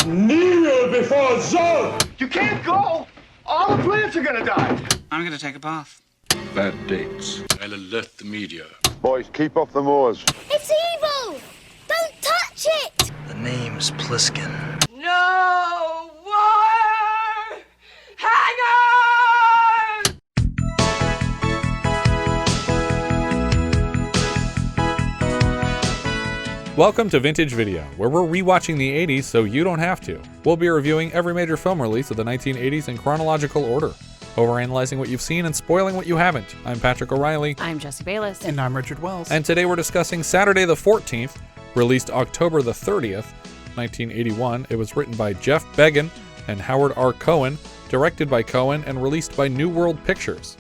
Kneel before Zod! You can't go! All the plants are gonna die! I'm gonna take a bath. Bad dates. I'll alert the media. Boys, keep off the moors. It's evil! Don't touch it! The name's Pliskin. No more hangers! Welcome to Vintage Video, where we're rewatching the 80s so you don't have to. We'll be reviewing every major film release of the 1980s in chronological order, overanalyzing what you've seen and spoiling what you haven't. I'm Patrick O'Reilly. I'm Jesse Bayless. And I'm Richard Wells. And today we're discussing Saturday the 14th, released October the 30th, 1981. It was written by Jeff Began and Howard R. Cohen, directed by Cohen, and released by New World Pictures.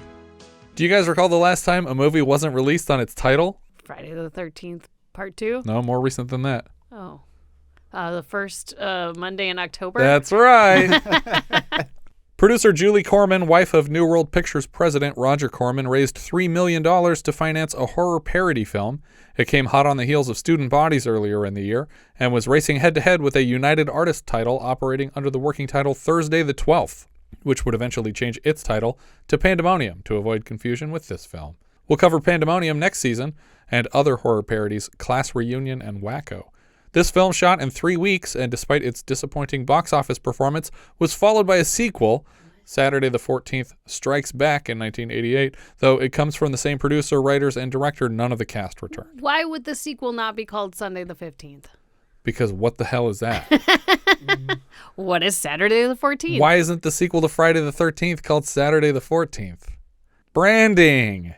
Do you guys recall the last time a movie wasn't released on its title? Friday the 13th, part 2? No, more recent than that. Oh. The first Monday in October? That's right. Producer Julie Corman, wife of New World Pictures president Roger Corman, raised $3 million to finance a horror parody film. It came hot on the heels of Student Bodies earlier in the year and was racing head-to-head with a United Artists title operating under the working title Thursday the 12th, which would eventually change its title to Pandemonium to avoid confusion with this film. We'll cover Pandemonium next season and other horror parodies, Class Reunion and Wacko. This film, shot in 3 weeks and despite its disappointing box office performance, was followed by a sequel, Saturday the 14th Strikes Back in 1988, though it comes from the same producer, writers, and director. None of the cast returned. Why would the sequel not be called Sunday the 15th? Because what the hell is that? What is Saturday the 14th? Why isn't the sequel to Friday the 13th called Saturday the 14th? Branding!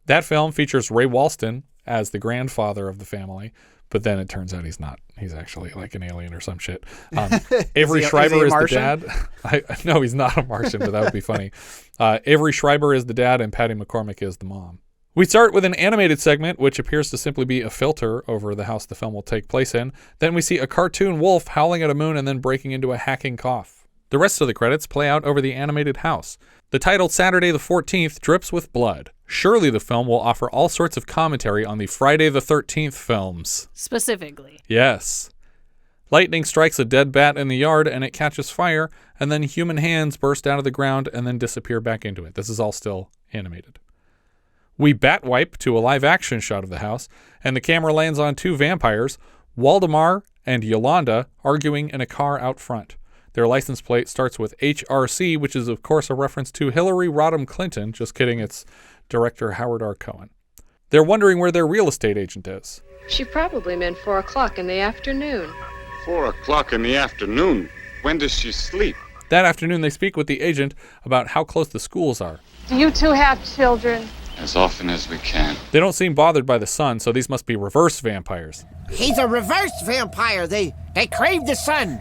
That film features Ray Walston as the grandfather of the family, but then it turns out he's not. He's actually like an alien or some shit. Avery Schreiber is the dad. No, he's not a Martian, but that would be funny. Avery Schreiber is the dad, and Patty McCormick is the mom. We start with an animated segment, which appears to simply be a filter over the house the film will take place in. Then we see a cartoon wolf howling at a moon and then breaking into a hacking cough. The rest of the credits play out over the animated house. The title Saturday the 14th drips with blood. Surely the film will offer all sorts of commentary on the Friday the 13th films. Specifically. Yes. Lightning strikes a dead bat in the yard and it catches fire, and then human hands burst out of the ground and then disappear back into it. This is all still animated. We bat wipe to a live action shot of the house, and the camera lands on two vampires, Waldemar and Yolanda, arguing in a car out front. Their license plate starts with HRC, which is of course a reference to Hillary Rodham Clinton. Just kidding, it's director Howard R. Cohen. They're wondering where their real estate agent is. She probably meant 4 o'clock in the afternoon. 4 o'clock in the afternoon. When does she sleep? That afternoon they speak with the agent about how close the schools are. Do you two have children? As often as we can. They don't seem bothered by the sun, so these must be reverse vampires. He's a reverse vampire. They crave the sun.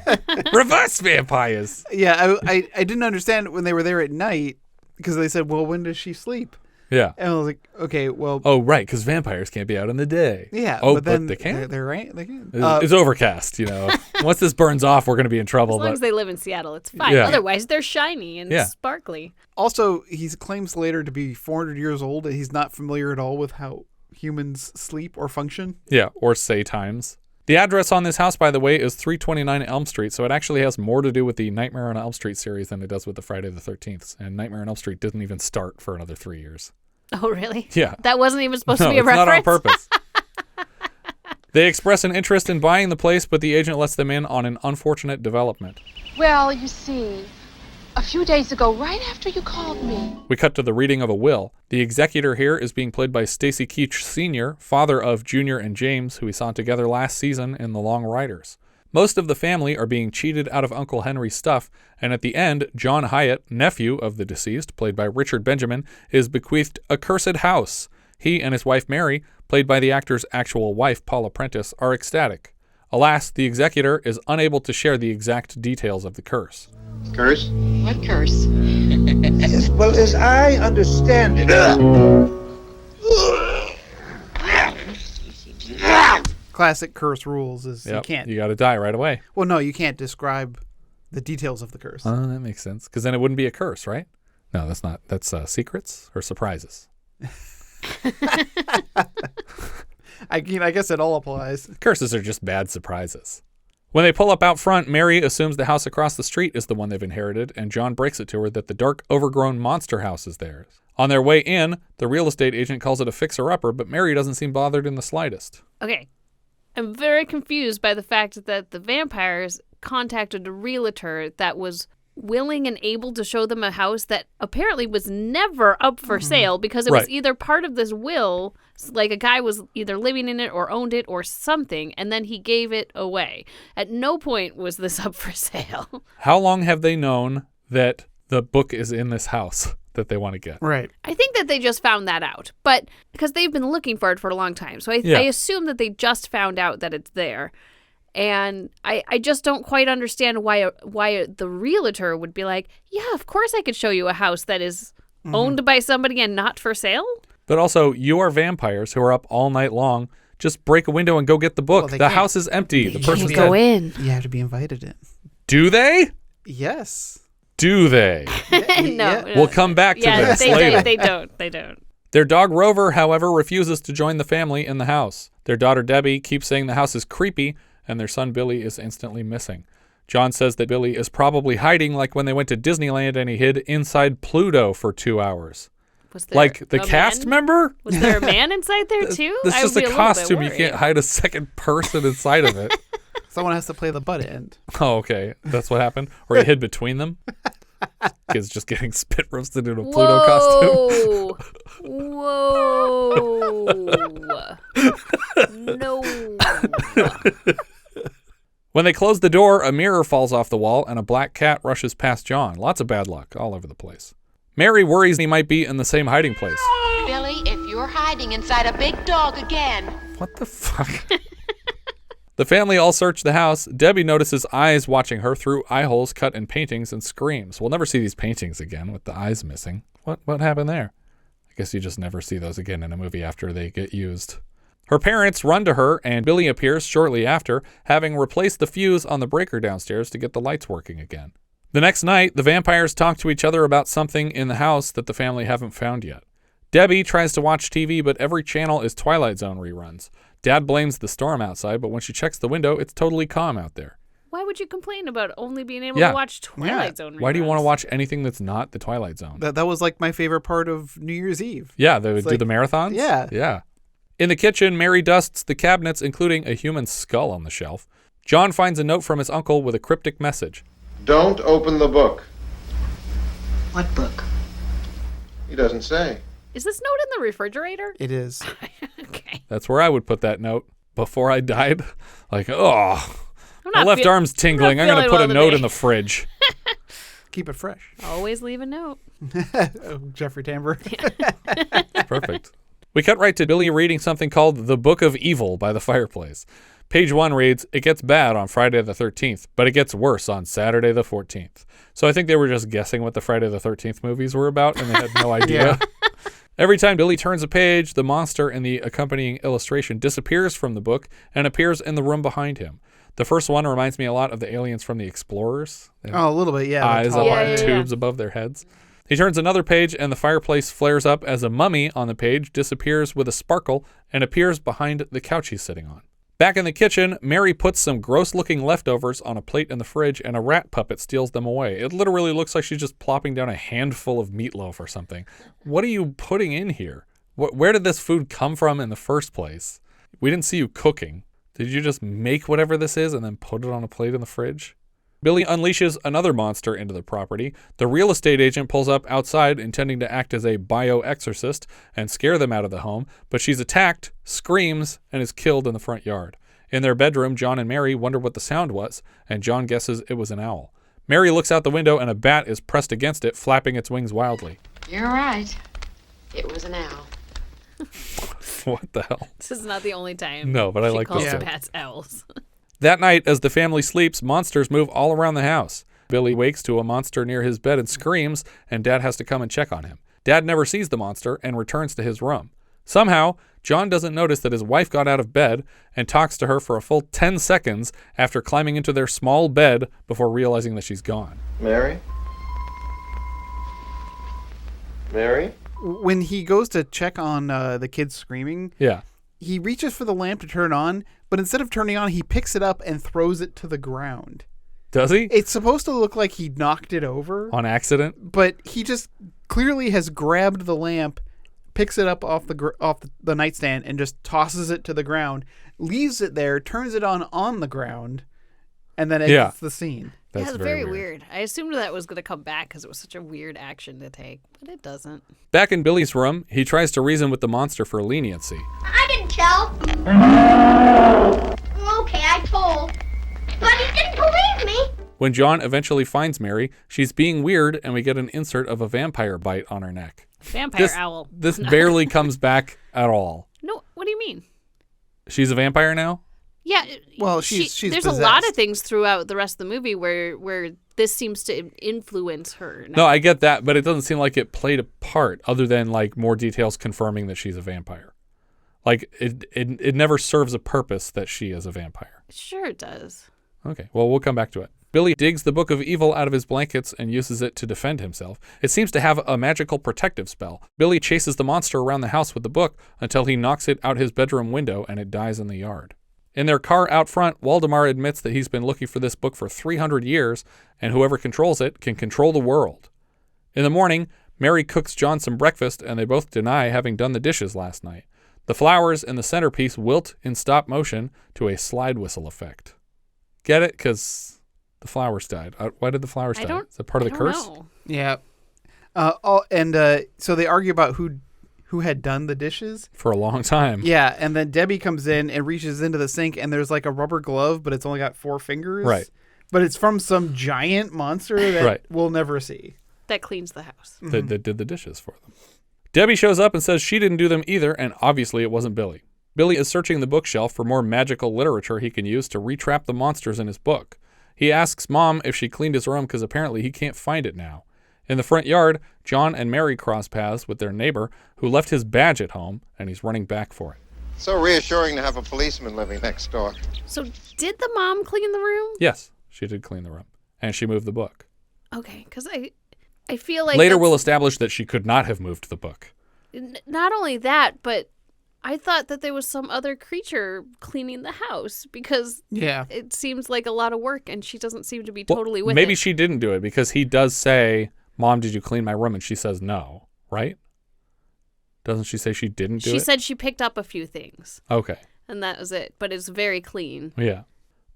Reverse vampires! Yeah, I didn't understand when they were there at night, because they said, well, when does she sleep? Yeah. And I was like, okay, well. Oh, right, because vampires can't be out in the day. Yeah. Oh, but then they can? They're right. They can. It's overcast, you know. Once this burns off, we're going to be in trouble. As long as they live in Seattle, it's fine. Yeah. Otherwise, they're shiny and sparkly. Also, he claims later to be 400 years old, and he's not familiar at all with how humans sleep or function. Yeah, or say times. The address on this house, by the way, is 329 Elm Street, so it actually has more to do with the Nightmare on Elm Street series than it does with the Friday the 13th. And Nightmare on Elm Street didn't even start for another 3 years. Oh, really? Yeah. That wasn't even supposed to be a it's reference? not on purpose. They express an interest in buying the place, but the agent lets them in on an unfortunate development. Well, you see, a few days ago, right after you called me. We cut to the reading of a will. The executor here is being played by Stacy Keach Sr., father of Junior and James, who we saw together last season in The Long Riders. Most of the family are being cheated out of Uncle Henry's stuff, and at the end, John Hyatt, nephew of the deceased, played by Richard Benjamin, is bequeathed a cursed house. He and his wife Mary, played by the actor's actual wife Paula Prentiss, are ecstatic. Alas, the executor is unable to share the exact details of the curse. Curse? What curse? Well, as I understand it. Classic curse rules is you can't. You got to die right away. Well, no, you can't describe the details of the curse. Oh, that makes sense. Because then it wouldn't be a curse, right? No, that's not. That's secrets or surprises. I guess it all applies. Curses are just bad surprises. When they pull up out front, Mary assumes the house across the street is the one they've inherited, and John breaks it to her that the dark, overgrown monster house is theirs. On their way in, the real estate agent calls it a fixer-upper, but Mary doesn't seem bothered in the slightest. Okay. I'm very confused by the fact that the vampires contacted a realtor that was willing and able to show them a house that apparently was never up for sale because it was either part of this will, like a guy was either living in it or owned it or something, and then he gave it away. At no point was this up for sale. How long have they known that the book is in this house that they want to get? Right. I think that they just found that out, but because they've been looking for it for a long time. So I assume that they just found out that it's there. And I just don't quite understand why the realtor would be like, yeah, of course I could show you a house that is owned by somebody and not for sale. But also, you are vampires who are up all night long. Just break a window and go get the book. Well, the house is empty. The person's go dead. in. You have to be invited in. Do they? Yes. Do they? No. We'll come back to this later. They don't. Their dog Rover, however, refuses to join the family in the house. Their daughter Debbie keeps saying the house is creepy, and their son Billy is instantly missing. John says that Billy is probably hiding like when they went to Disneyland and he hid inside Pluto for 2 hours. Was there like the a cast man? member? Was there a man inside there too? That's just I would a be little bit costume. You worried. can't hide a second person inside of it. Someone has to play the butt end. Oh, okay. That's what happened? Or he hid between them? Kids just getting spit roasted in a Pluto costume. No. When they close the door, a mirror falls off the wall and a black cat rushes past John. Lots of bad luck all over the place. Mary worries he might be in the same hiding place. Billy, if you're hiding inside a big dog again. What the fuck? The family all search the house. Debbie notices eyes watching her through eye holes cut in paintings and screams. We'll never see these paintings again with the eyes missing. What happened there? I guess you just never see those again in a movie after they get used. Her parents run to her, and Billy appears shortly after, having replaced the fuse on the breaker downstairs to get the lights working again. The next night, the vampires talk to each other about something in the house that the family haven't found yet. Debbie tries to watch TV, but every channel is Twilight Zone reruns. Dad blames the storm outside, but when she checks the window, it's totally calm out there. Why would you complain about only being able to watch Twilight Zone reruns? Why do you want to watch anything that's not the Twilight Zone? That was like my favorite part of New Year's Eve. Yeah, they would do the marathons? Yeah. Yeah. In the kitchen, Mary dusts the cabinets, including a human skull on the shelf. John finds a note from his uncle with a cryptic message. Don't open the book. What book? He doesn't say. Is this note in the refrigerator? It is. Okay. That's where I would put that note before I died. Like, my left arm's tingling. I'm going to put a note in the fridge. Keep it fresh. Always leave a note. Jeffrey Tambor. Perfect. We cut right to Billy reading something called The Book of Evil by the fireplace. Page 1 reads, "It gets bad on Friday the 13th, but it gets worse on Saturday the 14th. So I think they were just guessing what the Friday the 13th movies were about, and they had no idea. Every time Billy turns a page, the monster in the accompanying illustration disappears from the book and appears in the room behind him. The first one reminds me a lot of the aliens from The Explorers. Oh, a little bit, yeah. Eyes up on tubes above their heads. He turns another page, and the fireplace flares up as a mummy on the page disappears with a sparkle and appears behind the couch he's sitting on. Back in the kitchen, Mary puts some gross-looking leftovers on a plate in the fridge, and a rat puppet steals them away. It literally looks like she's just plopping down a handful of meatloaf or something. What are you putting in here? Where did this food come from in the first place? We didn't see you cooking. Did you just make whatever this is and then put it on a plate in the fridge? Billy unleashes another monster into the property. The real estate agent pulls up outside, intending to act as a bio-exorcist and scare them out of the home, but she's attacked, screams, and is killed in the front yard. In their bedroom, John and Mary wonder what the sound was, and John guesses it was an owl. Mary looks out the window, and a bat is pressed against it, flapping its wings wildly. You're right. It was an owl. What the hell? This is not the only time. No, but I like this. this too. Bats owls. That night, as the family sleeps, monsters move all around the house. Billy wakes to a monster near his bed and screams, and Dad has to come and check on him. Dad never sees the monster and returns to his room. Somehow, John doesn't notice that his wife got out of bed and talks to her for a full 10 seconds after climbing into their small bed before realizing that she's gone. Mary? Mary? When he goes to check on the kids screaming, yeah, he reaches for the lamp to turn on, but instead of turning on, he picks it up and throws it to the ground. Does he? It's supposed to look like he knocked it over. On accident? But he just clearly has grabbed the lamp, picks it up off the nightstand, and just tosses it to the ground, leaves it there, turns it on the ground, and then exits the scene. That's very weird. I assumed that was going to come back because it was such a weird action to take, but it doesn't. Back in Billy's room, he tries to reason with the monster for leniency. I didn't tell. Okay, I told. But he didn't believe me. When John eventually finds Mary, she's being weird, and we get an insert of a vampire bite on her neck. Vampire owl. This barely comes back at all. No, what do you mean? She's a vampire now? Yeah. Well, she's there's possessed. a lot of things throughout the rest of the movie where this seems to influence her. No, I get that, but it doesn't seem like it played a part other than like more details confirming that she's a vampire. Like it never serves a purpose that she is a vampire. Sure it does. Okay, well, we'll come back to it. Billy digs the Book of Evil out of his blankets and uses it to defend himself. It seems to have a magical protective spell. Billy chases the monster around the house with the book until he knocks it out his bedroom window and it dies in the yard. In their car out front, Waldemar admits that he's been looking for this book for 300 years, and whoever controls it can control the world. In the morning, Mary cooks John some breakfast, and they both deny having done the dishes last night. The flowers in the centerpiece wilt in stop motion to a slide whistle effect. Get it? Because the flowers died. Why did the flowers die? Is that part of the curse? Know. Yeah. So they argue about who had done the dishes for a long time. Yeah, and then Debbie comes in and reaches into the sink, and there's like a rubber glove, but it's only got 4 fingers. Right. But it's from some giant monster that we'll never see. That cleans the house. That did the dishes for them. Debbie shows up and says she didn't do them either, and obviously it wasn't Billy. Billy is searching the bookshelf for more magical literature he can use to retrap the monsters in his book. He asks Mom if she cleaned his room because apparently he can't find it now. In the front yard, John and Mary cross paths with their neighbor who left his badge at home, and he's running back for it. So reassuring to have a policeman living next door. So did the mom clean the room? Yes, she did clean the room, and she moved the book. Okay, because I feel like later we'll establish that she could not have moved the book. Not only that, but I thought that there was some other creature cleaning the house because it seems like a lot of work, and she doesn't seem to be totally with it. Maybe she didn't do it because he does say, Mom, did you clean my room? And she says no, right? Doesn't she say she didn't do it? She said she picked up a few things. Okay. And that was it, but it's very clean. Yeah.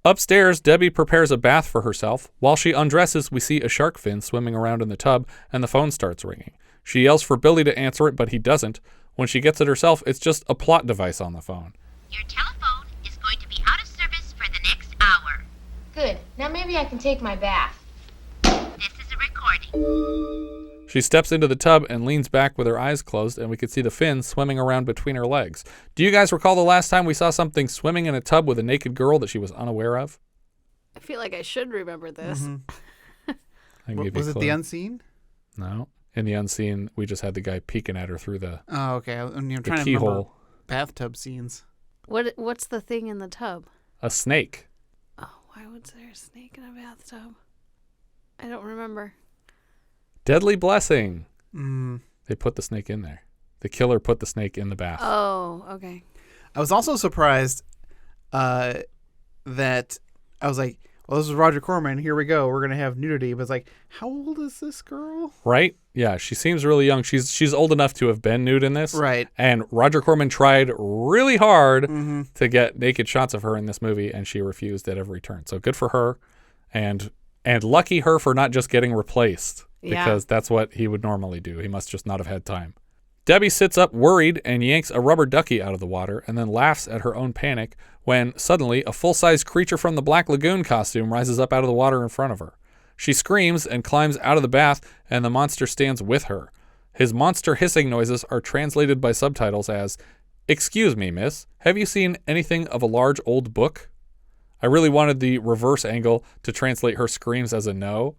Upstairs, Debbie prepares a bath for herself. While she undresses, we see a shark fin swimming around in the tub, and the phone starts ringing. She yells for Billy to answer it, but he doesn't. When she gets it herself, it's just a plot device on the phone. Your telephone is going to be out of service for the next hour. Good. Now maybe I can take my bath. This is a recording. She steps into the tub and leans back with her eyes closed, and we can see the fin swimming around between her legs. Do you guys recall the last time we saw something swimming in a tub with a naked girl that she was unaware of? I feel like I should remember this. Was it The Unseen? No. In The Unseen, we just had the guy peeking at her through the Oh, okay. I'm trying to keyhole. remember bathtub scenes. What's the thing in the tub? A snake. Oh, why was there a snake in a bathtub? I don't remember. Deadly Blessing. They put the snake in there. The killer put the snake in the bath. Oh, okay. I was also surprised that I was like, well, this is Roger Corman. Here we go. We're going to have nudity. But it's like, how old is this girl? Right? Yeah, she seems really young. She's old enough to have been nude in this. Right. And Roger Corman tried really hard to get naked shots of her in this movie, and she refused at every turn. So good for her. And lucky her for not just getting replaced. Because that's what he would normally do. He must just not have had time. Debbie sits up worried and yanks a rubber ducky out of the water and then laughs at her own panic when suddenly a full-size creature from the Black Lagoon costume rises up out of the water in front of her. She screams and climbs out of the bath, and the monster stands with her. His monster hissing noises are translated by subtitles as, "Excuse me, miss, have you seen anything of a large old book?" I really wanted the reverse angle to translate her screams as a no.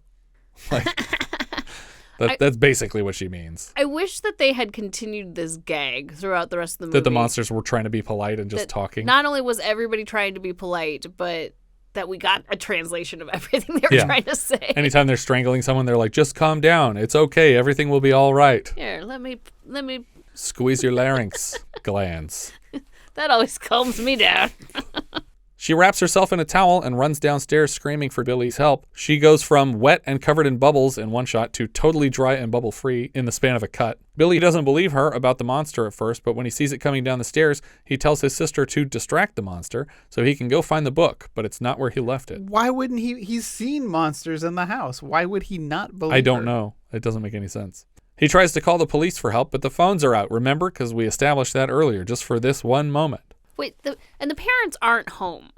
That's basically what she means. I wish that they had continued this gag throughout the rest of the movie. That the monsters were trying to be polite and just talking. Not only was everybody trying to be polite, but that we got a translation of everything they were trying to say. Anytime they're strangling someone, they're like, just calm down. It's okay. Everything will be all right. Here, let me Squeeze your larynx glands. That always calms me down. She wraps herself in a towel and runs downstairs screaming for Billy's help. She goes from wet and covered in bubbles in one shot to totally dry and bubble-free in the span of a cut. Billy doesn't believe her about the monster at first, but when he sees it coming down the stairs, he tells his sister to distract the monster so he can go find the book, but it's not where he left it. Why wouldn't he? He's seen monsters in the house. Why would he not believe I don't her? know. It doesn't make any sense. He tries to call the police for help, but the phones are out, remember? Because we established that earlier, just for this one moment. Wait, and the parents aren't home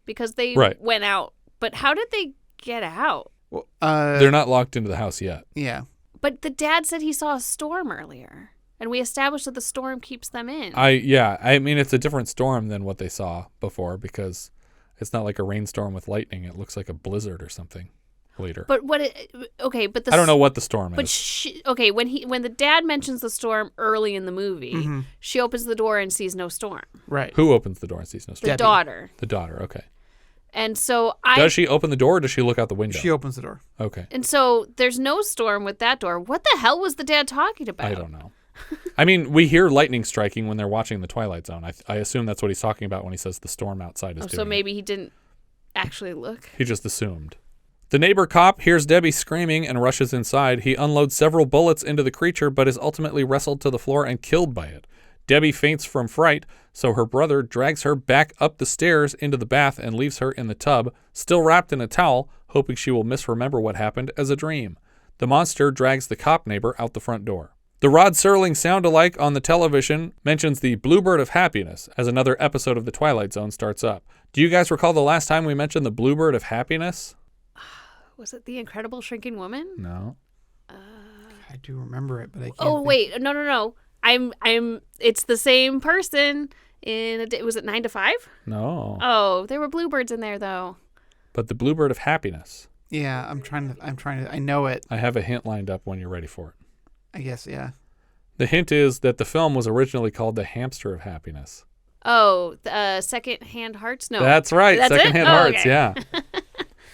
because they went out. But how did they get out? Well, they're not locked into the house yet. Yeah. But the dad said he saw a storm earlier, and we established that the storm keeps them in. I mean, it's a different storm than what they saw before because it's not like a rainstorm with lightning. It looks like a blizzard or something later. But but I don't know what the storm but is. When the dad mentions the storm early in the movie, she opens the door and sees no storm. Right. Who opens the door and sees no storm? The daughter. The daughter, okay. And so Does she open the door or does she look out the window? She opens the door. Okay. And so there's no storm with that door. What the hell was the dad talking about? I don't know. I mean, we hear lightning striking when they're watching The Twilight Zone. I assume that's what he's talking about when he says the storm outside is doing so maybe he didn't actually look. He just assumed. The neighbor cop hears Debbie screaming and rushes inside. He unloads several bullets into the creature, but is ultimately wrestled to the floor and killed by it. Debbie faints from fright, so her brother drags her back up the stairs into the bath and leaves her in the tub, still wrapped in a towel, hoping she will misremember what happened as a dream. The monster drags the cop neighbor out the front door. The Rod Serling sound-alike on the television mentions the Bluebird of Happiness as another episode of The Twilight Zone starts up. Do you guys recall the last time we mentioned the Bluebird of Happiness? Was it The Incredible Shrinking Woman? No. I do remember it, but I can't. Oh, wait. No. It's the same person in a day. Was it 9 to 5? No. Oh, there were bluebirds in there, though. But the Bluebird of Happiness. Yeah, I'm trying to, I know it. I have a hint lined up when you're ready for it. I guess, yeah. The hint is that the film was originally called The Hamster of Happiness. Oh, Second-Hand Hearts? No. That's right. That's Second-Hand Hearts, okay. yeah.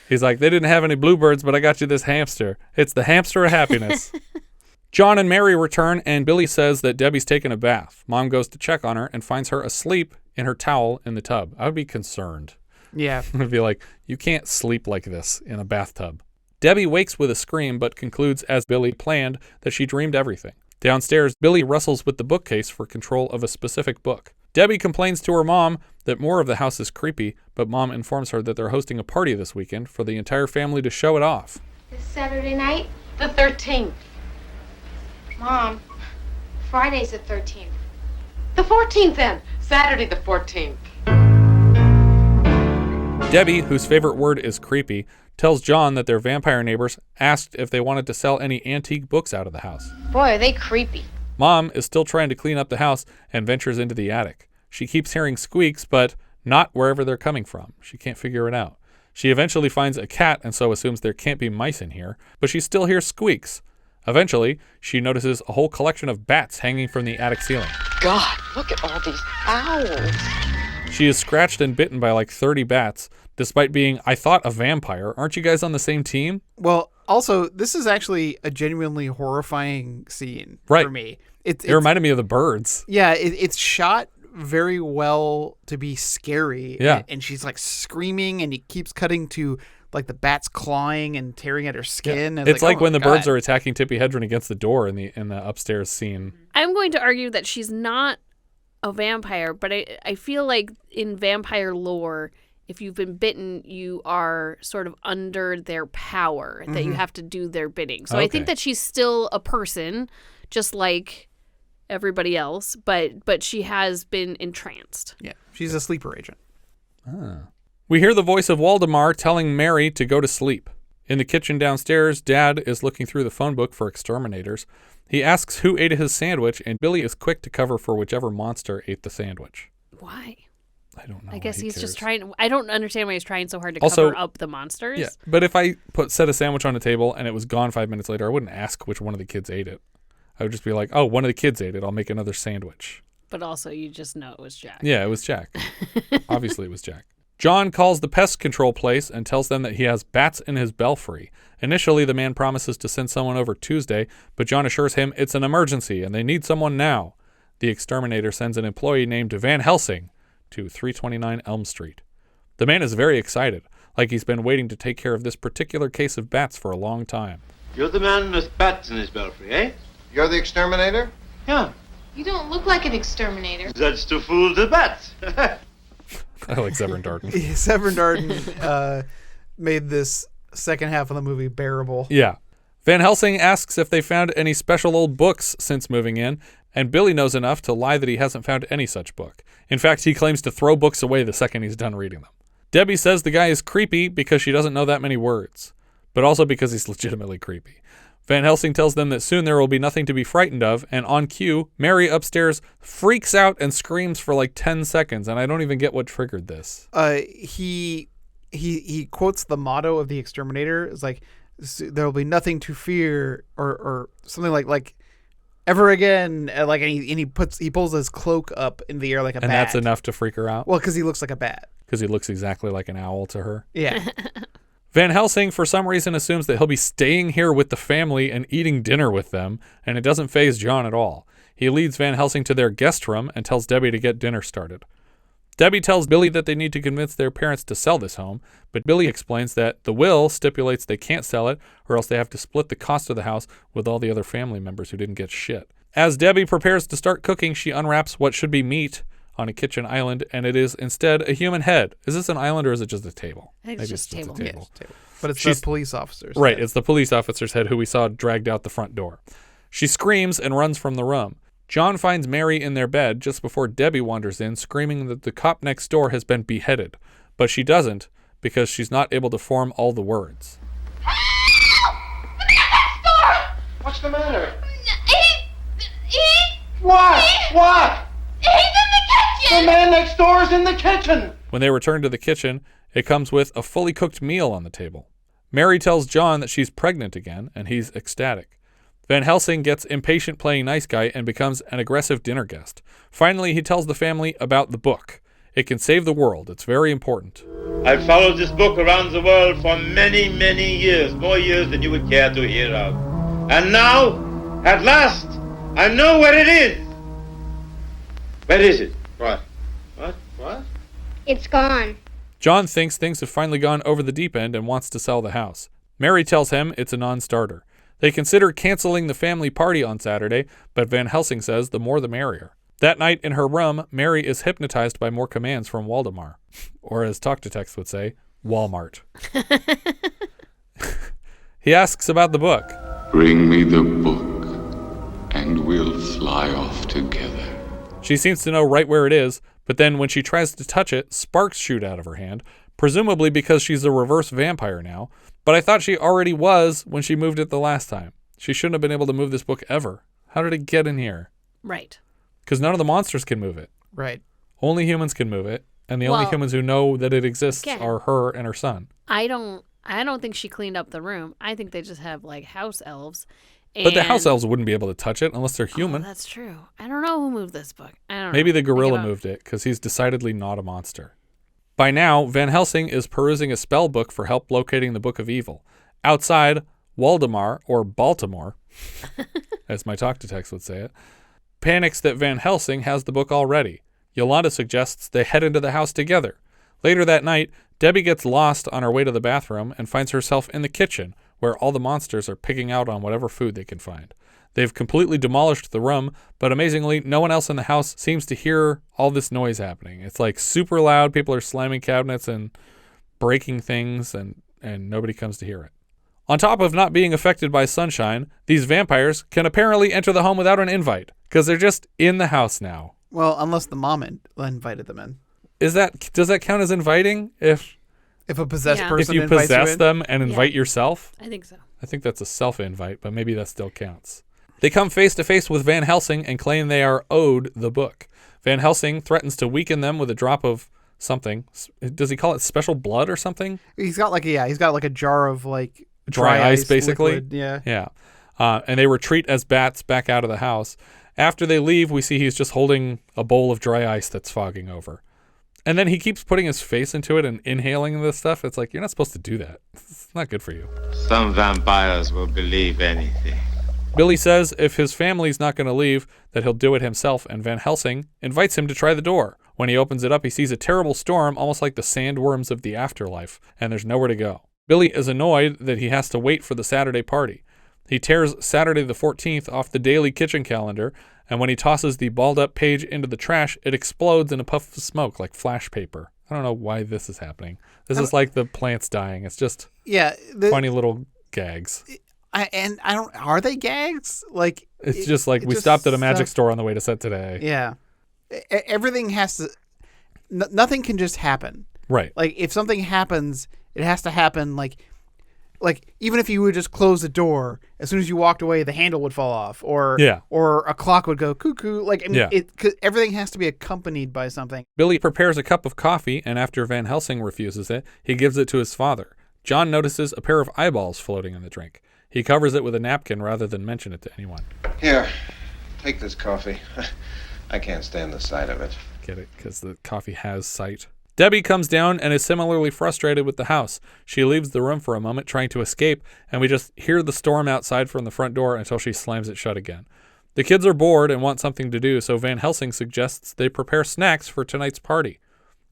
He's like, they didn't have any bluebirds, but I got you this hamster. It's the hamster of happiness. John and Mary return, and Billy says that Debbie's taken a bath. Mom goes to check on her and finds her asleep in her towel in the tub. I would be concerned. Yeah. I'd be like, you can't sleep like this in a bathtub. Debbie wakes with a scream, but concludes, as Billy planned, that she dreamed everything. Downstairs, Billy wrestles with the bookcase for control of a specific book. Debbie complains to her mom that more of the house is creepy, but Mom informs her that they're hosting a party this weekend for the entire family to show it off. This Saturday night? The 13th. Mom, Friday's the 13th. The 14th then. Saturday the 14th. Debbie, whose favorite word is creepy, tells John that their vampire neighbors asked if they wanted to sell any antique books out of the house. Boy, are they creepy. Mom is still trying to clean up the house and ventures into the attic. She keeps hearing squeaks, but not wherever they're coming from. She can't figure it out. She eventually finds a cat and so assumes there can't be mice in here, but she still hears squeaks. Eventually, she notices a whole collection of bats hanging from the attic ceiling. God, look at all these owls. She is scratched and bitten by like 30 bats, despite being, I thought, a vampire. Aren't you guys on the same team? Well, also, this is actually a genuinely horrifying scene for me. It reminded me of The Birds. Yeah, it's shot very well to be scary. Yeah. And she's like screaming, and he keeps cutting to like the bats clawing and tearing at her skin. Yeah. And it's like oh when the God. birds are attacking Tippi Hedren against the door in the upstairs scene. I'm going to argue that she's not a vampire, but I feel like in vampire lore, if you've been bitten, you are sort of under their power, that you have to do their bidding. So I think that she's still a person, just like everybody else, but she has been entranced. Yeah, she's a sleeper agent. We hear the voice of Waldemar telling Mary to go to sleep. In the kitchen downstairs, Dad is looking through the phone book for exterminators. He asks who ate his sandwich, and Billy is quick to cover for whichever monster ate the sandwich. Why? I don't know. I guess he's cares. just trying. I don't understand why he's trying so hard to Also, cover up the monsters. Yeah, but if I set a sandwich on the table and it was gone 5 minutes later, I wouldn't ask which one of the kids ate it. I would just be like, oh, one of the kids ate it. I'll make another sandwich. But also, you just know it was Jack. Yeah, it was Jack. Obviously, it was Jack. John calls the pest control place and tells them that he has bats in his belfry. Initially, the man promises to send someone over Tuesday, but John assures him it's an emergency and they need someone now. The exterminator sends an employee named Van Helsing to 329 Elm Street. The man is very excited, like he's been waiting to take care of this particular case of bats for a long time. You're the man with bats in his belfry, eh? You're the exterminator? Yeah. You don't look like an exterminator. That's to fool the bats. I like Severn Darden. Severn Darden made this second half of the movie bearable. Yeah. Van Helsing asks if they found any special old books since moving in, and Billy knows enough to lie that he hasn't found any such book. In fact, he claims to throw books away the second he's done reading them. Debbie says the guy is creepy because she doesn't know that many words, but also because he's legitimately creepy. Van Helsing tells them that soon there will be nothing to be frightened of, and on cue, Mary upstairs freaks out and screams for like 10 seconds, and I don't even get what triggered this. He quotes the motto of the exterminator. It's like, there will be nothing to fear, or something like ever again. Like, and he pulls his cloak up in the air like a bat. And that's enough to freak her out? Well, because he looks like a bat. Because he looks exactly like an owl to her? Yeah. Van Helsing, for some reason, assumes that he'll be staying here with the family and eating dinner with them, and it doesn't faze John at all. He leads Van Helsing to their guest room and tells Debbie to get dinner started. Debbie tells Billy that they need to convince their parents to sell this home, but Billy explains that the will stipulates they can't sell it, or else they have to split the cost of the house with all the other family members who didn't get shit. As Debbie prepares to start cooking, she unwraps what should be meat on a kitchen island, and it is instead a human head. Is this an island or is it just a table? I think it's just a table. Yeah, it's a table. But it's the police officer's Right, head. it's the police officer's head who we saw dragged out the front door. She screams and runs from the room. John finds Mary in their bed just before Debbie wanders in, screaming that the cop next door has been beheaded. But she doesn't, because she's not able to form all the words. What's the matter? What? What? He's in the kitchen! The man next door is in the kitchen! When they return to the kitchen, it comes with a fully cooked meal on the table. Mary tells John that she's pregnant again, and he's ecstatic. Van Helsing gets impatient playing nice guy and becomes an aggressive dinner guest. Finally, he tells the family about the book. It can save the world. It's very important. I've followed this book around the world for many, many years, more years than you would care to hear of. And now, at last, I know where it is. Where is it? What? What? It's gone. John thinks things have finally gone over the deep end and wants to sell the house. Mary tells him it's a non-starter. They consider canceling the family party on Saturday, but Van Helsing says the more the merrier. That night in her room, Mary is hypnotized by more commands from Waldemar. Or as Talk to Text would say, Walmart. He asks about the book. Bring me the book, and we'll fly off together. She seems to know right where it is, but then when she tries to touch it, sparks shoot out of her hand, presumably because she's a reverse vampire now. But I thought she already was when she moved it the last time. She shouldn't have been able to move this book ever. How did it get in here? Right. Because none of the monsters can move it. Right. Only humans can move it, and the only humans who know that it exists are her and her son. I don't think she cleaned up the room. I think they just have like house elves. But the house elves wouldn't be able to touch it unless they're human. Oh, that's true. I don't know who moved this book. I don't know. Maybe the gorilla moved it, because he's decidedly not a monster. By now, Van Helsing is perusing a spell book for help locating the Book of Evil. Outside, Waldemar, or Baltimore, as my Talk to Text would say it, panics that Van Helsing has the book already. Yolanda suggests they head into the house together. Later that night, Debbie gets lost on her way to the bathroom and finds herself in the kitchen, where all the monsters are picking out on whatever food they can find. They've completely demolished the room, but amazingly, no one else in the house seems to hear all this noise happening. It's like super loud. People are slamming cabinets and breaking things, and nobody comes to hear it. On top of not being affected by sunshine, these vampires can apparently enter the home without an invite, because they're just in the house now. Well, unless the mom invited them in. Does that count as inviting? If a possessed person if you invites possess you in? them and invite yourself? I think so. I think that's a self-invite, but maybe that still counts. They come face to face with Van Helsing and claim they are owed the book. Van Helsing threatens to weaken them with a drop of something. Does he call it special blood or something? He's got like a jar of like dry ice basically. Liquid. Yeah. Yeah. And they retreat as bats back out of the house. After they leave, we see he's just holding a bowl of dry ice that's fogging over. And then he keeps putting his face into it and inhaling this stuff. It's like, you're not supposed to do that. It's not good for you. Some vampires will believe anything. Billy says if his family's not going to leave, that he'll do it himself, and Van Helsing invites him to try the door. When he opens it up, he sees a terrible storm, almost like the sandworms of the afterlife, and there's nowhere to go. Billy is annoyed that he has to wait for the Saturday party. He tears Saturday the 14th off the daily kitchen calendar, and when he tosses the balled-up page into the trash, it explodes in a puff of smoke like flash paper. I don't know why this is happening. This is like the plants dying. It's just funny little gags. Are they gags? Like it's just like we stopped at a magic store on the way to set today. Yeah. Everything has to, nothing can just happen. Right. Like if something happens, it has to happen like even if you would just close the door, as soon as you walked away, the handle would fall off or a clock would go cuckoo. Like, I mean, everything has to be accompanied by something. Billy prepares a cup of coffee, and after Van Helsing refuses it, he gives it to his father. John notices a pair of eyeballs floating in the drink. He covers it with a napkin rather than mention it to anyone. Here, take this coffee. I can't stand the sight of it. Get it? Because the coffee has sight. Debbie comes down and is similarly frustrated with the house. She leaves the room for a moment trying to escape, and we just hear the storm outside from the front door until she slams it shut again. The kids are bored and want something to do, so Van Helsing suggests they prepare snacks for tonight's party.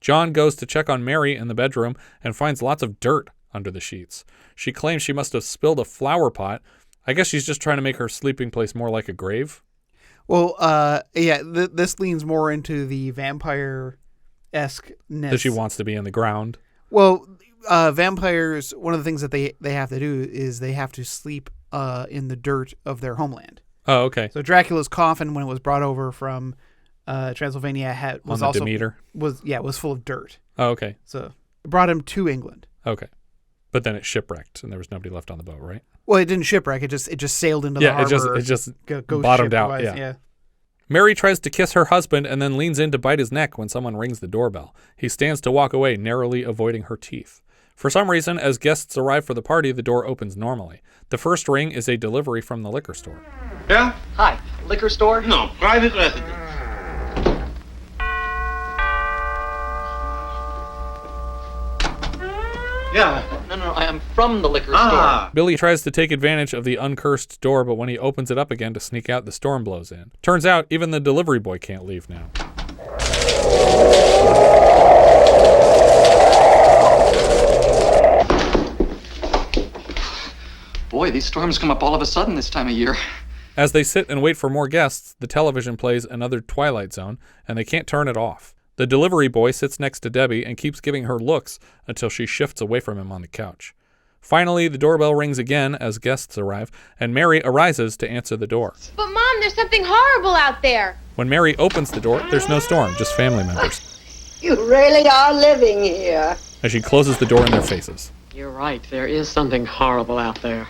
John goes to check on Mary in the bedroom and finds lots of dirt under the sheets. She claims she must have spilled a flower pot. I guess she's just trying to make her sleeping place more like a grave. Well, this leans more into the vampire-esque-ness. That she wants to be in the ground. Well, vampires, one of the things that they have to do is they have to sleep in the dirt of their homeland. Oh, okay. So Dracula's coffin, when it was brought over from Transylvania, was also Demeter. was full of dirt. Oh, okay. So it brought him to England. Okay. But then it shipwrecked, and there was nobody left on the boat, right? Well, it didn't shipwreck. It just sailed into the harbor. It just bottomed out. Yeah. Mary tries to kiss her husband and then leans in to bite his neck when someone rings the doorbell. He stands to walk away, narrowly avoiding her teeth. For some reason, as guests arrive for the party, the door opens normally. The first ring is a delivery from the liquor store. Yeah? Hi, liquor store? No, private residence. Yeah. No, I am from the liquor store. Billy tries to take advantage of the uncursed door, but when he opens it up again to sneak out, the storm blows in. Turns out, even the delivery boy can't leave now. Boy, these storms come up all of a sudden this time of year. As they sit and wait for more guests, the television plays another Twilight Zone, and they can't turn it off. The delivery boy sits next to Debbie and keeps giving her looks until she shifts away from him on the couch. Finally, the doorbell rings again as guests arrive, and Mary arises to answer the door. But Mom, there's something horrible out there. When Mary opens the door, there's no storm, just family members. You really are living here. As she closes the door in their faces. You're right, there is something horrible out there.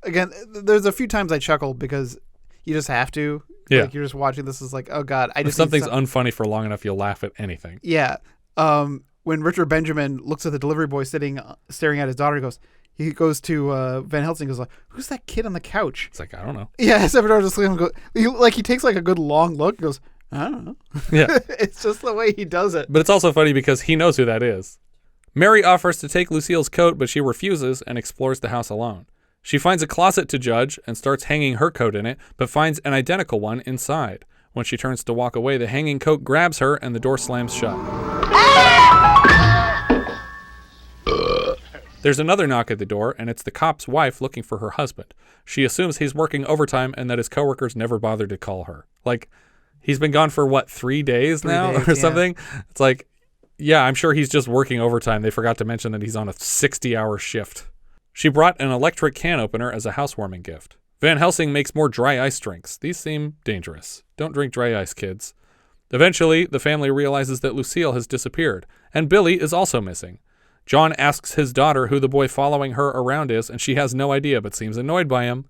Again, there's a few times I chuckled because you just have to. Yeah. Like you're just watching this is like, oh God. If something's unfunny for long enough, you'll laugh at anything. Yeah. When Richard Benjamin looks at the delivery boy staring at his daughter, he goes to Van Helsing and goes like, who's that kid on the couch? It's like, I don't know. Yeah, Severn just he takes like a good long look and goes, I don't know. Yeah. It's just the way he does it. But it's also funny because he knows who that is. Mary offers to take Lucille's coat, but she refuses and explores the house alone. She finds a closet to judge and starts hanging her coat in it, but finds an identical one inside. When she turns to walk away, the hanging coat grabs her and the door slams shut. There's another knock at the door, and it's the cop's wife looking for her husband. She assumes he's working overtime and that his coworkers never bothered to call her. Like, he's been gone for, 3 days now or something? It's like, yeah, I'm sure he's just working overtime. They forgot to mention that he's on a 60-hour shift. She brought an electric can opener as a housewarming gift. Van Helsing makes more dry ice drinks. These seem dangerous. Don't drink dry ice, kids. Eventually, the family realizes that Lucille has disappeared, and Billy is also missing. John asks his daughter who the boy following her around is, and she has no idea but seems annoyed by him.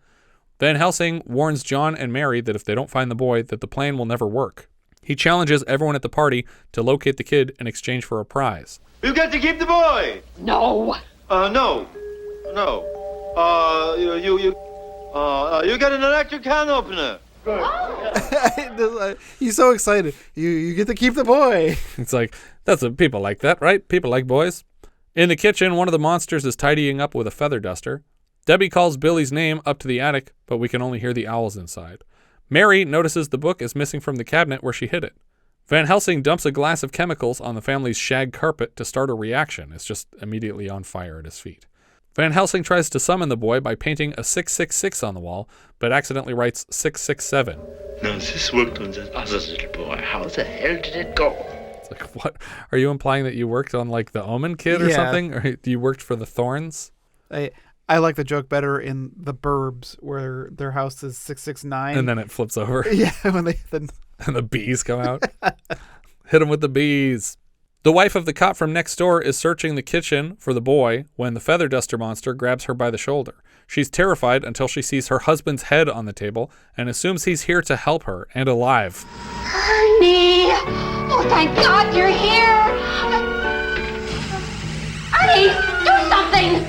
Van Helsing warns John and Mary that if they don't find the boy, that the plan will never work. He challenges everyone at the party to locate the kid in exchange for a prize. You get to keep the boy! No! No. You get an electric can opener. He's so excited. You get to keep the boy. It's like, people like that, right? People like boys. In the kitchen, one of the monsters is tidying up with a feather duster. Debbie calls Billy's name up to the attic, but we can only hear the owls inside. Mary notices the book is missing from the cabinet where she hid it. Van Helsing dumps a glass of chemicals on the family's shag carpet to start a reaction. It's just immediately on fire at his feet. Van Helsing tries to summon the boy by painting a 666 on the wall, but accidentally writes 667. No, this worked on that other little boy. How the hell did it go? It's like, what? Are you implying that you worked on like the Omen Kid or something? Or you worked for the Thorns? I like the joke better in The Burbs, where their house is 669. And then it flips over. Yeah, when and the bees come out. Hit him with the bees. The wife of the cop from next door is searching the kitchen for the boy when the feather duster monster grabs her by the shoulder. She's terrified until she sees her husband's head on the table and assumes he's here to help her and alive. Ernie! Oh, thank God you're here! Ernie, do something!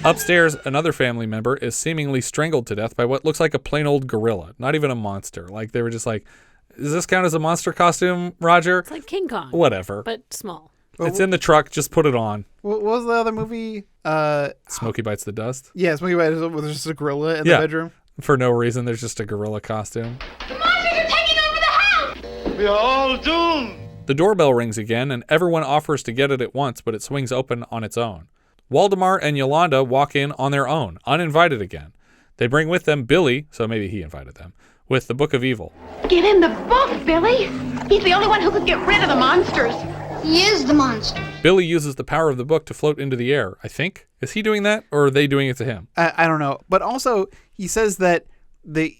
Upstairs, another family member is seemingly strangled to death by what looks like a plain old gorilla, not even a monster. Like, they were just like, does this count as a monster costume, Roger? It's like King Kong. Whatever. But small. It's in the truck. Just put it on. What was the other movie? Smokey Bites the Dust? Yeah, Smokey Bites the Dust. There's just a gorilla in the bedroom. For no reason, there's just a gorilla costume. The monsters are taking over the house! We are all doomed! The doorbell rings again, and everyone offers to get it at once, but it swings open on its own. Waldemar and Yolanda walk in on their own, uninvited again. They bring with them Billy, so maybe he invited them, with the Book of Evil. Get in the book, Billy. He's the only one who could get rid of the monsters. He is the monster. Billy uses the power of the book to float into the air, I think. Is he doing that, or are they doing it to him? I don't know. But also, he says that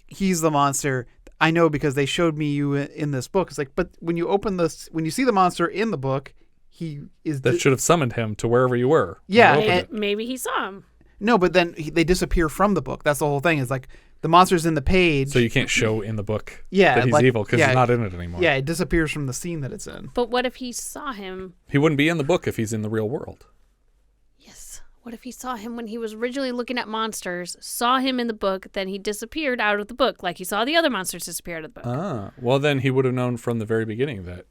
he's the monster. I know because they showed me you in this book. It's like, but when you see the monster in the book, he is... That should have summoned him to wherever you were. Yeah. Maybe he saw him. No, but then they disappear from the book. That's the whole thing. Is like the monster's in the page. So you can't show in the book that he's evil because he's not in it anymore. Yeah, it disappears from the scene that it's in. But what if he saw him? He wouldn't be in the book if he's in the real world. Yes. What if he saw him when he was originally looking at monsters, saw him in the book, then he disappeared out of the book, like he saw the other monsters disappear out of the book? Ah, well then he would have known from the very beginning that.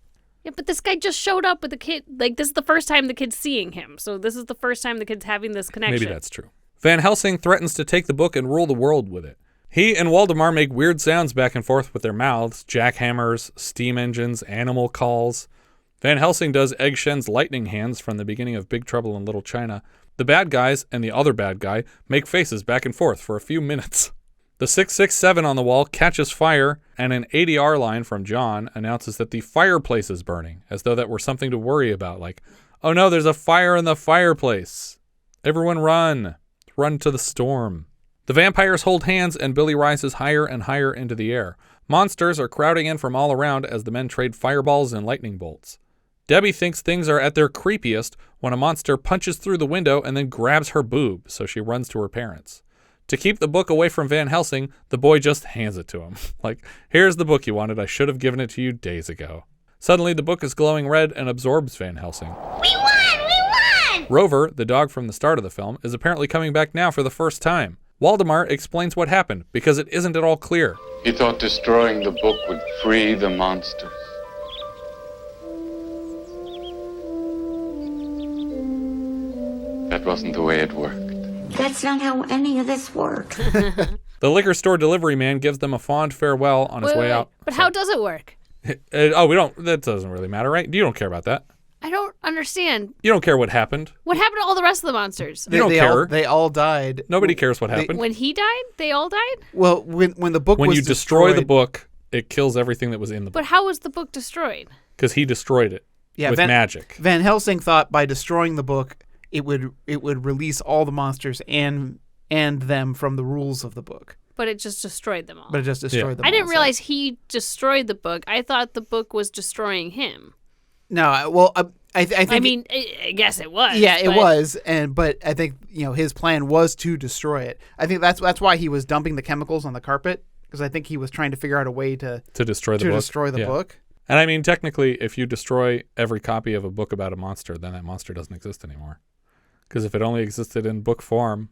Yeah, but this guy just showed up with the kid. Like, this is the first time the kid's seeing him. So this is the first time the kid's having this connection. Maybe that's true. Van Helsing threatens to take the book and rule the world with it. He and Waldemar make weird sounds back and forth with their mouths, jackhammers, steam engines, animal calls. Van Helsing does Egg Shen's lightning hands from the beginning of Big Trouble in Little China. The bad guys and the other bad guy make faces back and forth for a few minutes. The 667 on the wall catches fire, and an ADR line from John announces that the fireplace is burning, as though that were something to worry about. Like, oh no, there's a fire in the fireplace. Everyone run. Run to the storm. The vampires hold hands, and Billy rises higher and higher into the air. Monsters are crowding in from all around as the men trade fireballs and lightning bolts. Debbie thinks things are at their creepiest when a monster punches through the window and then grabs her boob, so she runs to her parents. To keep the book away from Van Helsing, the boy just hands it to him. Like, here's the book you wanted. I should have given it to you days ago. Suddenly, the book is glowing red and absorbs Van Helsing. We won! We won! Rover, the dog from the start of the film, is apparently coming back now for the first time. Waldemar explains what happened, because it isn't at all clear. He thought destroying the book would free the monsters. That wasn't the way it worked. That's not how any of this worked. The liquor store delivery man gives them a fond farewell on his way out. But how does it work? That doesn't really matter, right? You don't care about that. I don't understand. You don't care what happened. What happened to all the rest of the monsters? You don't care. They all died. Nobody cares what happened. When he died, they all died? Well, when the book was When you destroy destroyed, the book, it kills everything that was in the book. But how was the book destroyed? Because he destroyed it with magic. Van Helsing thought by destroying the book, it would release all the monsters and them from the rules of the book. But it just destroyed them all. Them all. I didn't realize he destroyed the book. I thought the book was destroying him. No, well, I think. I mean, I guess it was. Yeah, it was, but I think his plan was to destroy it. I think that's why he was dumping the chemicals on the carpet, because I think he was trying to figure out a way to destroy the book. And I mean, technically, if you destroy every copy of a book about a monster, then that monster doesn't exist anymore. Because if it only existed in book form,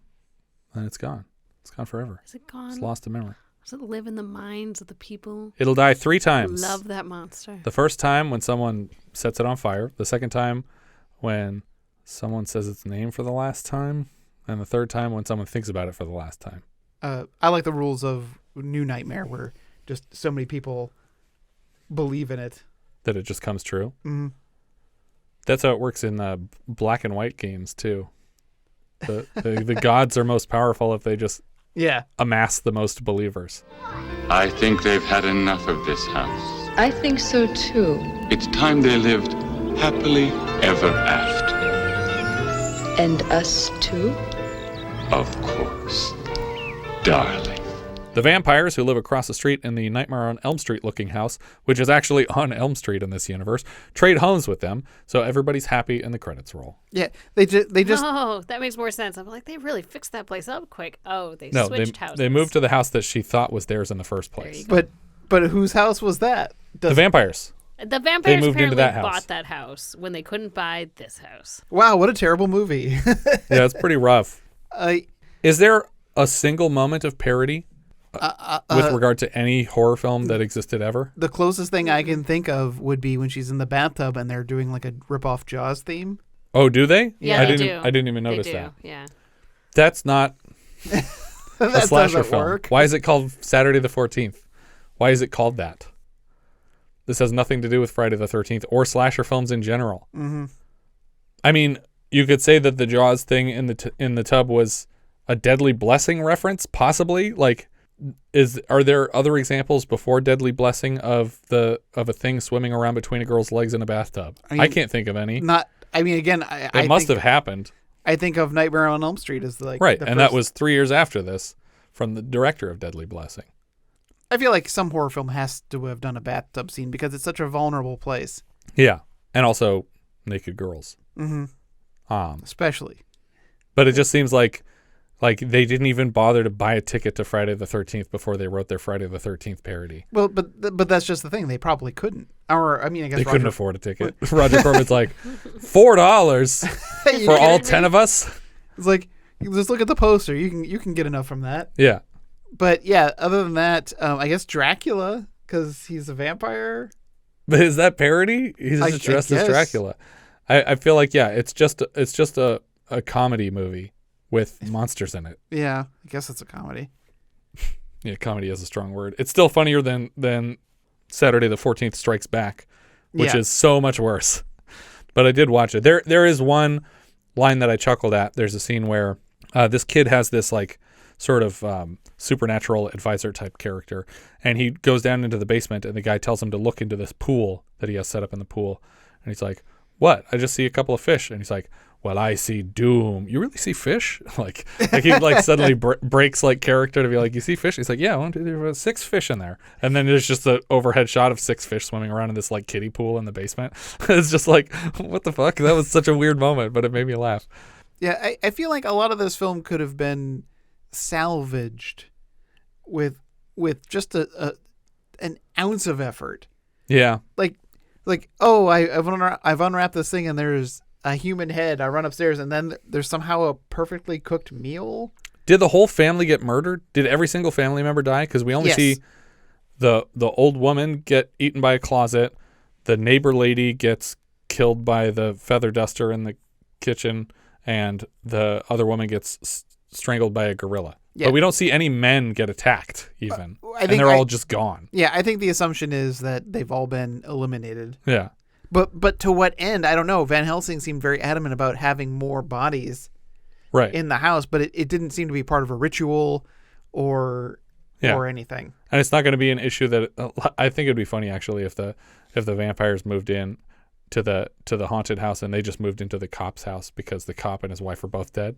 then it's gone. It's gone forever. Is it gone? It's lost to memory. Does it live in the minds of the people? It'll die 3 times. Love that monster. The first time when someone sets it on fire. The second time when someone says its name for the last time. And the third time when someone thinks about it for the last time. I like the rules of New Nightmare where just so many people believe in it. That it just comes true? Mm-hmm. That's how it works in black and white games, too. The gods are most powerful if they just amass the most believers. I think they've had enough of this house. I think so too. It's time they lived happily ever after. And us too? Of course, darling. The vampires who live across the street in the Nightmare on Elm Street looking house, which is actually on Elm Street in this universe, trade homes with them, so everybody's happy and the credits roll. Yeah, they just. Oh, that makes more sense. I'm like, they really fixed that place up quick. Oh, they switched houses. They moved to the house that she thought was theirs in the first place. But whose house was that? The vampires. The vampires moved into apparently that house. bought that house when they couldn't buy this house. Wow, what a terrible movie. Yeah, it's pretty rough. Is there a single moment of parody with regard to any horror film that existed ever? The closest thing I can think of would be when she's in the bathtub and they're doing like a rip-off Jaws theme. Oh, do they? Yeah, I they do. I didn't even notice that. Yeah. That's not a slasher film. Work. Why is it called Saturday the 14th? Why is it called that? This has nothing to do with Friday the 13th or slasher films in general. Mm-hmm. I mean, you could say that the Jaws thing in the tub was a Deadly Blessing reference, possibly. Like, are there other examples before Deadly Blessing of a thing swimming around between a girl's legs in a bathtub? I can't think of any. It must have happened. I think of Nightmare on Elm Street as like right, and that was 3 years after this from the director of Deadly Blessing. I feel like some horror film has to have done a bathtub scene because it's such a vulnerable place. Yeah, and also naked girls. Mm-hmm. Especially. But it just seems like they didn't even bother to buy a ticket to Friday the 13th before they wrote their Friday the 13th parody. Well, but that's just the thing. They probably couldn't. Or I mean, I guess they couldn't afford a ticket. Roger Corman's like, $4 for all 10 of us. It's like, just look at the poster. You can get enough from that. Yeah. But yeah, other than that, I guess Dracula because he's a vampire. But is that parody? He's just dressed as Dracula. I feel like it's just a comedy movie with monsters in it. Yeah, I guess it's a comedy. Yeah, comedy is a strong word. It's still funnier than Saturday the 14th Strikes Back, which is so much worse. But I did watch it. There is one line that I chuckled at. There's a scene where this kid has this like sort of supernatural advisor type character, and he goes down into the basement, and the guy tells him to look into this pool that he has set up in the pool, and he's like, "What? I just see a couple of fish." And he's like, "Well, I see doom." "You really see fish?" like he like suddenly breaks like character to be like, "You see fish?" He's like, "Yeah, 1, 2, 3, 4, 6 fish in there." And then there's just an overhead shot of 6 fish swimming around in this like kiddie pool in the basement. It's just like, what the fuck? That was such a weird moment, but it made me laugh. Yeah, I feel like a lot of this film could have been salvaged with just an ounce of effort. Yeah. Like I've unwrapped this thing and there's a human head. I run upstairs and then there's somehow a perfectly cooked meal. Did the whole family get murdered? Did every single family member die? Because we only see the old woman get eaten by a closet. The neighbor lady gets killed by the feather duster in the kitchen, and the other woman gets strangled by a gorilla. Yeah. But we don't see any men get attacked even. And they're all just gone. Yeah, I think the assumption is that they've all been eliminated. Yeah. But to what end? I don't know. Van Helsing seemed very adamant about having more bodies in the house, but it didn't seem to be part of a ritual or anything. And it's not going to be an issue that I think it'd be funny actually if the vampires moved in to the haunted house and they just moved into the cop's house because the cop and his wife are both dead.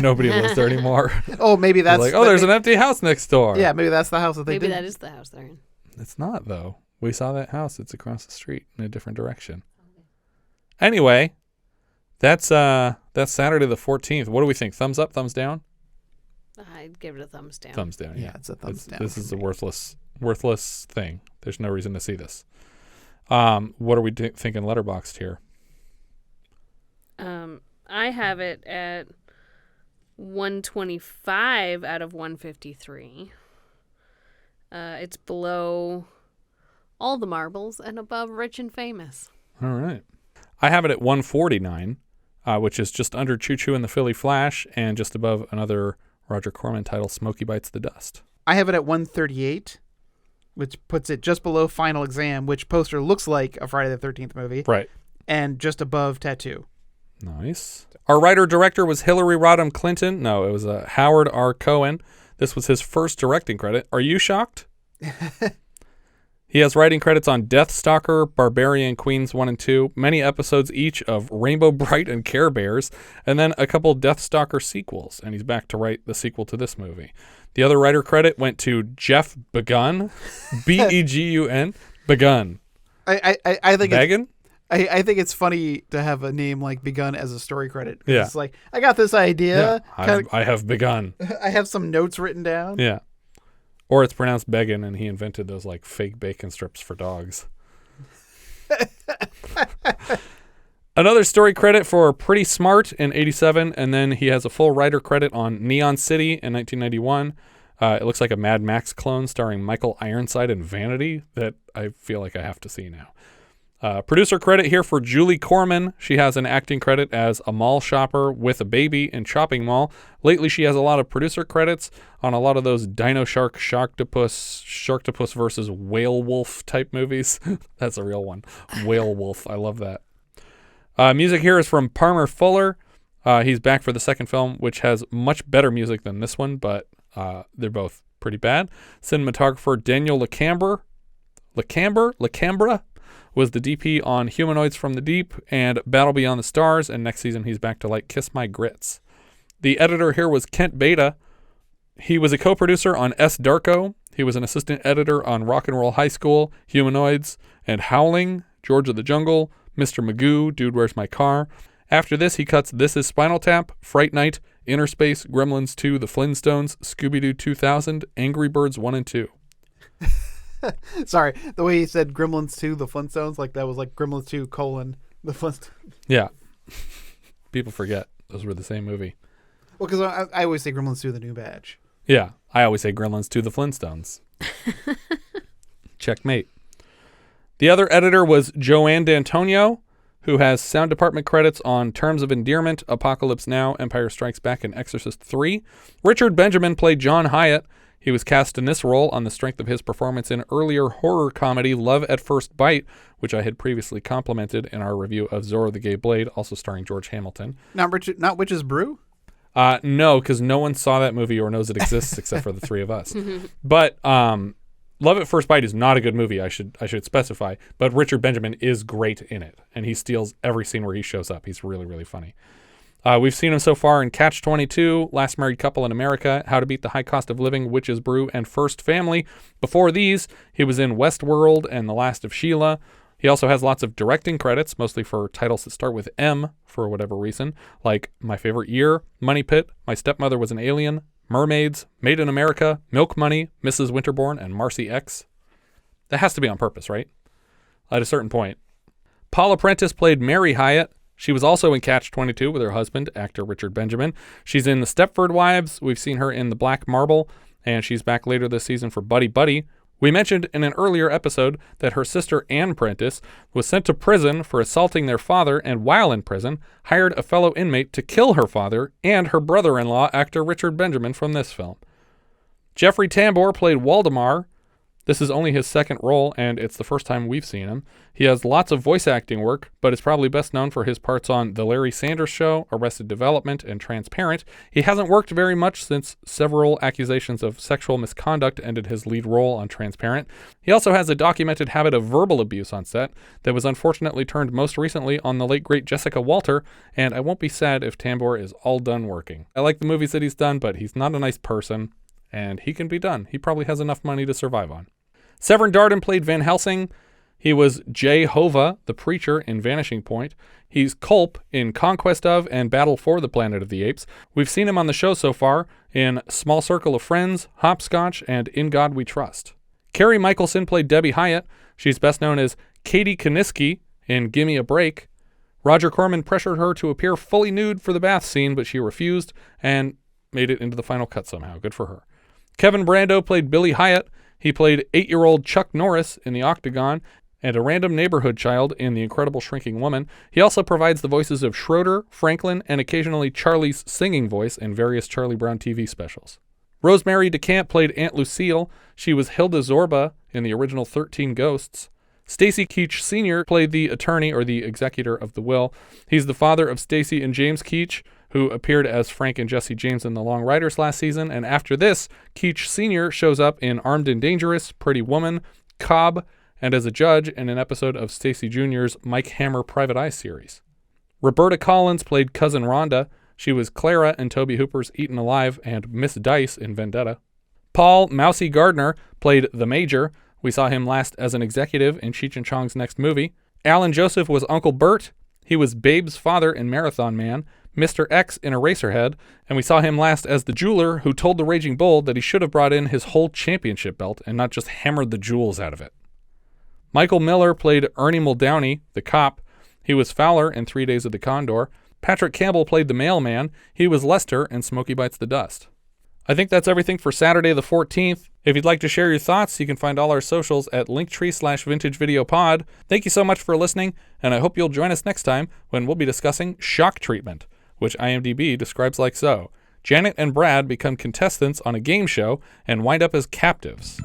Nobody lives there anymore. Oh, maybe that's like, there's an empty house next door. Yeah, maybe that's the house that they Maybe did. that is the house they're in. It's not though. We saw that house. It's across the street in a different direction. Anyway, that's Saturday the 14th. What do we think? Thumbs up, thumbs down? I'd give it a thumbs down. Thumbs down. Yeah, it's a thumbs down. This is a worthless thing. There's no reason to see this. What are we thinking letterboxed here? I have it at 125 out of 153. It's below All the Marbles and above Rich and Famous. All right. I have it at 149 which is just under Choo Choo and the Philly Flash and just above another Roger Corman title, Smokey Bites the Dust. I have it at 138, which puts it just below Final Exam, which poster looks like a Friday the 13th movie. Right. And just above Tattoo. Nice. Our writer-director was Hillary Rodham Clinton. No, it was Howard R. Cohen. This was his first directing credit. Are you shocked? He has writing credits on Deathstalker, Barbarian Queens 1 and 2, many episodes each of Rainbow Bright and Care Bears, and then a couple Deathstalker sequels, and he's back to write the sequel to this movie. The other writer credit went to Jeff Begun, B-E-G-U-N, Begun. I think Begun? I think it's funny to have a name like Begun as a story credit. Yeah. It's like, I got this idea. Yeah, I have begun. I have some notes written down. Yeah. Or it's pronounced Began, and he invented those like fake bacon strips for dogs. Another story credit for Pretty Smart in 87, and then he has a full writer credit on Neon City in 1991. It looks like a Mad Max clone starring Michael Ironside and Vanity that I feel like I have to see now. Producer credit here for Julie Corman. She has an acting credit as a mall shopper with a baby in Chopping Mall. Lately, she has a lot of producer credits on a lot of those Dino Shark, Sharktopus versus Whale Wolf type movies. That's a real one. Whale Wolf. I love that. Music here is from Parmer Fuller. He's back for the second film, which has much better music than this one, but they're both pretty bad. Cinematographer Daniel LeCambra was the DP on Humanoids from the Deep and Battle Beyond the Stars, and next season he's back to like Kiss My Grits. The editor here was Kent Beta. He was a co-producer on S. Darko. He was an assistant editor on Rock and Roll High School, Humanoids, and Howling, George of the Jungle, Mr. Magoo, Dude, Where's My Car? After this, he cuts This Is Spinal Tap, Fright Night, Inner Space, Gremlins 2, The Flintstones, Scooby-Doo 2000, Angry Birds 1 and 2. Sorry, the way he said Gremlins 2, The Flintstones, like that was like Gremlins 2, The Flintstones. Yeah. People forget. Those were the same movie. Well, because I always say Gremlins 2, The New Badge. Yeah, I always say Gremlins 2, The Flintstones. Checkmate. The other editor was Joanne D'Antonio, who has sound department credits on Terms of Endearment, Apocalypse Now, Empire Strikes Back, and Exorcist 3. Richard Benjamin played John Hyatt. He was cast in this role on the strength of his performance in earlier horror comedy Love at First Bite, which I had previously complimented in our review of Zorro the Gay Blade, also starring George Hamilton. Not Witch's Brew? No, because no one saw that movie or knows it exists except for the three of us. But Love at First Bite is not a good movie, I should specify, but Richard Benjamin is great in it, and he steals every scene where he shows up. He's really, really funny. We've seen him so far in Catch-22, Last Married Couple in America, How to Beat the High Cost of Living, Witch's Brew, and First Family. Before these, he was in Westworld and The Last of Sheila. He also has lots of directing credits, mostly for titles that start with M for whatever reason, like My Favorite Year, Money Pit, My Stepmother Was an Alien, Mermaids, Made in America, Milk Money, Mrs. Winterbourne, and Marcy X. That has to be on purpose, right? At a certain point. Paula Prentiss played Mary Hyatt. She was also in Catch-22 with her husband, actor Richard Benjamin. She's in The Stepford Wives. We've seen her in The Black Marble, and she's back later this season for Buddy Buddy. We mentioned in an earlier episode that her sister Anne Prentiss was sent to prison for assaulting their father, and while in prison, hired a fellow inmate to kill her father and her brother-in-law, actor Richard Benjamin, from this film. Jeffrey Tambor played Waldemar. This is only his second role, and it's the first time we've seen him. He has lots of voice acting work, but is probably best known for his parts on The Larry Sanders Show, Arrested Development, and Transparent. He hasn't worked very much since several accusations of sexual misconduct ended his lead role on Transparent. He also has a documented habit of verbal abuse on set that was unfortunately turned most recently on the late great Jessica Walter, and I won't be sad if Tambor is all done working. I like the movies that he's done, but he's not a nice person, and he can be done. He probably has enough money to survive on. Severn Darden played Van Helsing. He was Jehovah, the preacher, in Vanishing Point. He's Culp in Conquest of and Battle for the Planet of the Apes. We've seen him on the show so far in Small Circle of Friends, Hopscotch, and In God We Trust. Kari Michaelsen played Debbie Hyatt. She's best known as Katie Kaniski in Gimme a Break. Roger Corman pressured her to appear fully nude for the bath scene, but she refused and made it into the final cut somehow. Good for her. Kevin Brando played Billy Hyatt. He played 8-year-old Chuck Norris in The Octagon. and a random neighborhood child in The Incredible Shrinking Woman. He also provides the voices of Schroeder, Franklin, and occasionally Charlie's singing voice in various Charlie Brown TV specials. Rosemary DeCamp played Aunt Lucille. She was Hilda Zorba in the original 13 Ghosts. Stacy Keach Sr. played the attorney or the executor of the will. He's the father of Stacy and James Keach, who appeared as Frank and Jesse James in The Long Riders last season. And after this, Keach Sr. shows up in Armed and Dangerous, Pretty Woman, Cobb, and as a judge in an episode of Stacy Jr.'s Mike Hammer Private Eye series. Roberta Collins played Cousin Rhonda. She was Clara in Toby Hooper's Eaten Alive and Miss Dice in Vendetta. Paul Mousie Garner played the Major. We saw him last as an executive in Cheech and Chong's next movie. Alan Joseph was Uncle Bert. He was Babe's father in Marathon Man, Mr. X in Eraserhead, and we saw him last as the jeweler who told the Raging Bull that he should have brought in his whole championship belt and not just hammered the jewels out of it. Michael Miller played Ernie Muldowney, the cop. He was Fowler in 3 Days of the Condor. Patrick Campbell played the mailman. He was Lester in Smokey Bites the Dust. I think that's everything for Saturday the 14th. If you'd like to share your thoughts, you can find all our socials at linktree/vintagevideopod. Thank you so much for listening, and I hope you'll join us next time when we'll be discussing Shock Treatment, which IMDb describes like so. Janet and Brad become contestants on a game show and wind up as captives.